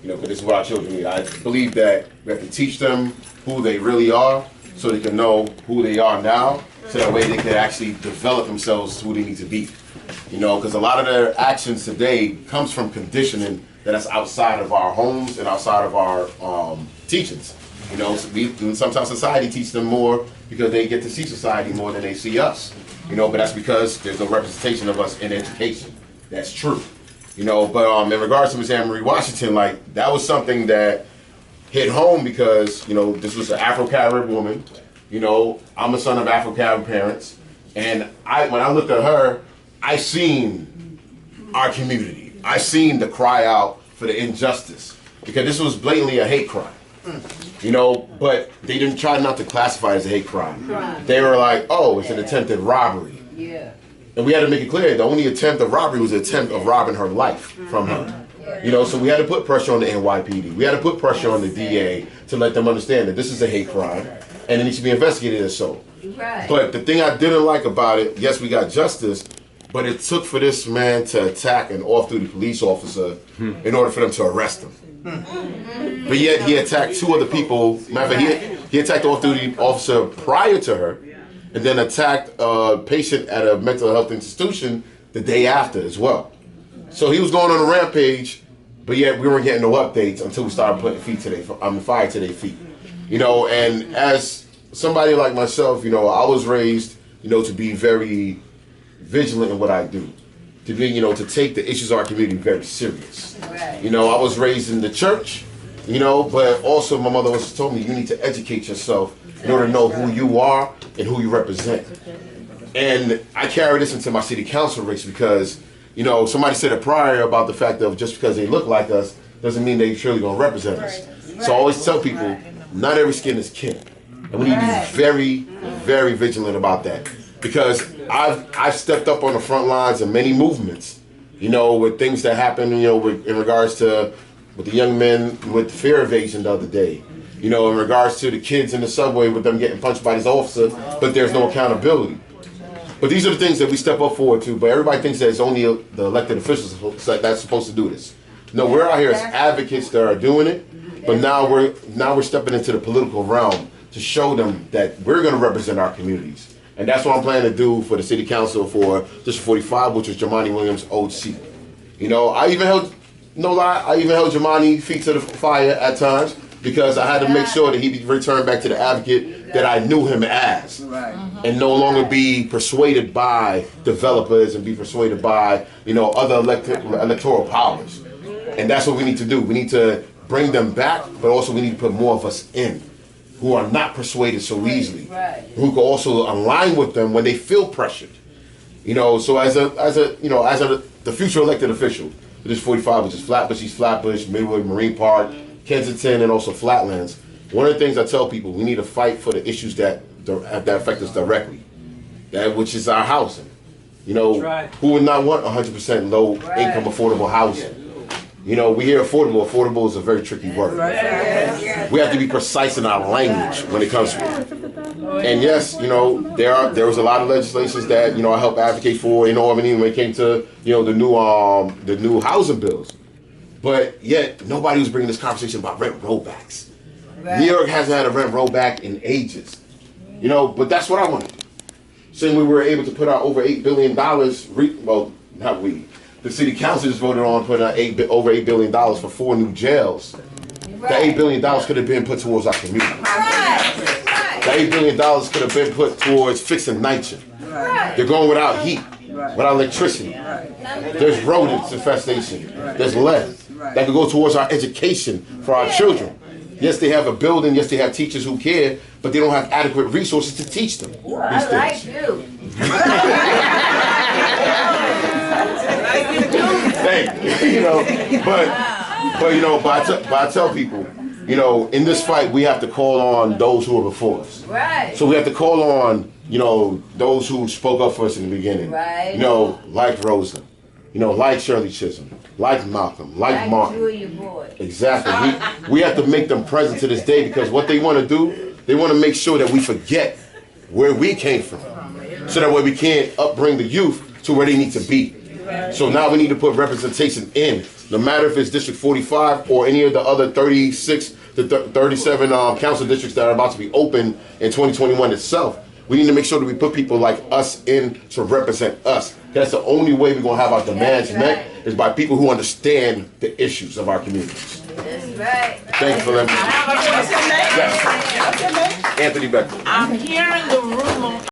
You know, because this is what our children need. I believe that we have to teach them who they really are so they can know who they are now, so that way they can actually develop themselves to who they need to be. You know, because a lot of their actions today comes from conditioning that's outside of our homes and outside of our teachings. You know, so sometimes society teaches them more because they get to see society more than they see us. You know, but that's because there's no representation of us in education. That's true. You know, but in regards to Miss Anne Marie Washington, like, that was something that hit home because, you know, this was an Afro-Caribbean woman. You know, I'm a son of Afro-Caribbean parents, and when I looked at her, I seen our community. I seen the cry out for the injustice, because this was blatantly a hate crime. You know, but they didn't try not to classify it as a hate crime. They were like, oh, it's an attempted robbery. Yeah. And we had to make it clear, the only attempt of robbery was the attempt of robbing her life from her. You know, so we had to put pressure on the NYPD. We had to put pressure on the DA to let them understand that this is a hate crime and it needs to be investigated as so. Right. But the thing I didn't like about it, yes, we got justice, but it took for this man to attack an off-duty police officer in order for them to arrest him. But yet he attacked two other people. Matter of fact, he attacked the off-duty officer prior to her, and then attacked a patient at a mental health institution the day after as well. So he was going on a rampage, but yet we weren't getting no updates until we started putting fire to their feet. You know, and as somebody like myself, you know, I was raised, you know, to be very vigilant in what I do. To be, you know, to take the issues of our community very serious. Right. You know, I was raised in the church, you know, but also my mother always told me you need to educate yourself in order to know who you are and who you represent. And I carry this into my city council race because, you know, somebody said it prior about the fact of just because they look like us doesn't mean they surely gonna represent us. So I always tell people, not every skin is kin. And we need to be very, very vigilant about that. Because I've stepped up on the front lines of many movements, you know, with things that happen, you know, in regards to with the young men with fear evasion the other day, you know, in regards to the kids in the subway with them getting punched by this officer, but there's no accountability. But these are the things that we step up for too. But everybody thinks that it's only the elected officials that's supposed to do this. No, we're out here as advocates that are doing it, but now we're stepping into the political realm to show them that we're going to represent our communities. And that's what I'm planning to do for the city council for District 45, which is Jamani Williams' old seat. You know, I even held Jamani feet to the fire at times because I had to make sure that he be returned back to the advocate that I knew him as. And no longer be persuaded by developers and be persuaded by, you know, other electoral powers. And that's what we need to do. We need to bring them back, but also we need to put more of us in, who are not persuaded so easily, who can also align with them when they feel pressured. You know, so as the future elected official, this 45, which is Flatbush, East Flatbush, Midwood, Marine Park, Kensington, and also Flatlands. One of the things I tell people, we need to fight for the issues that affect us directly, which is our housing. You know, who would not want 100% low income affordable housing? You know, we hear affordable. Affordable is a very tricky word. We have to be precise in our language when it comes to it. And yes, you know, there was a lot of legislations that, you know, I helped advocate for in Albany when it came to, you know, the new housing bills. But yet nobody was bringing this conversation about rent rollbacks. New York hasn't had a rent rollback in ages. You know, but that's what I wanted. Saying we were able to put out over $8 billion, well, not we. The city council just voted on putting out over $8 billion for 4 new jails. That $8 billion could have been put towards our community. That $8 billion could have been put towards fixing nitrogen. They're going without heat, without electricity. There's rodents infestation. There's lead. That could go towards our education for our children. Yes, they have a building. Yes, they have teachers who care, but they don't have adequate resources to teach them these things. You know, but I tell people, you know, in this fight we have to call on those who are before us. So we have to call on, you know, those who spoke up for us in the beginning. You know, like Rosa, you know, like Shirley Chisholm, like Malcolm, like Martin. Exactly. We have to make them present to this day because what they want to do, they want to make sure that we forget where we came from, so that way we can't upbring the youth to where they need to be. So now we need to put representation in, no matter if it's District 45 or any of the other 36 to 37 council districts that are about to be open in 2021 itself. We need to make sure that we put people like us in to represent us. That's the only way we're going to have our demands met, is by people who understand the issues of our communities. That's right. Thank you for letting me. What's your name? Yes. What's your name? Anthony Beckford. I'm here in the room